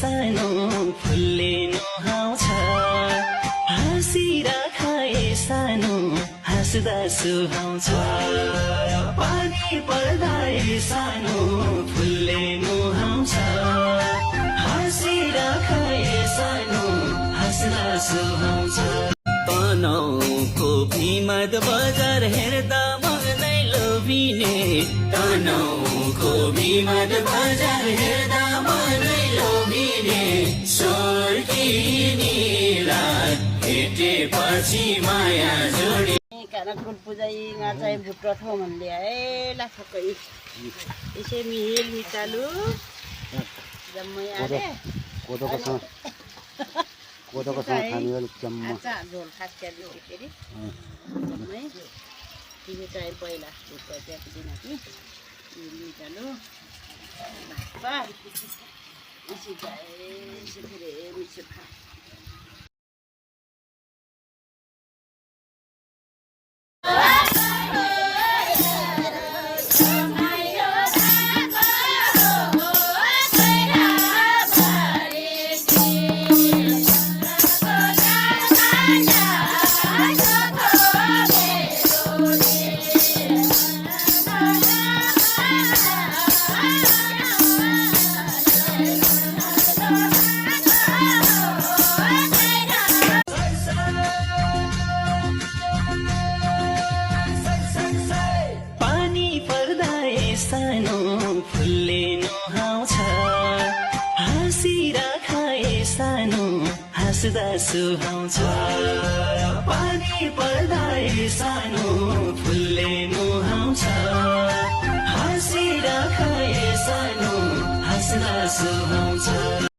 सानो फुलले नुहाउँछ हाँसिराखाए सानो हाँस्दा सुहाउँछ पानी पर्दा सानो फुलले नुहाउँछ हाँसिराखाए सानो हाँस्दा सुहाउँछ तनहुँको भिमद बजार हेर्दा मनै लोभिने तनहुँको भिमद बजार हेर्दा मनै लोभिने स्वर्गिनी रात भेटेपछि माया जोडी karena kun pujai ngacai butrot ho man dia lah sakai ise mihil mitalu jammai ade kodo ko sa khani wal jamma acha jol khas ke di teri jammai ini cai पहिला butrot ya kidina ki mitalu ba isi cai sipire misipha सानो फुलले नुहाउँछ हाँसिराखाए सानो हाँस्दा सुहाउँछ पानी पर्दा सानो फुलले नुहाउँछ हाँसिराखाए सानो हाँस्दा सुहाउँछ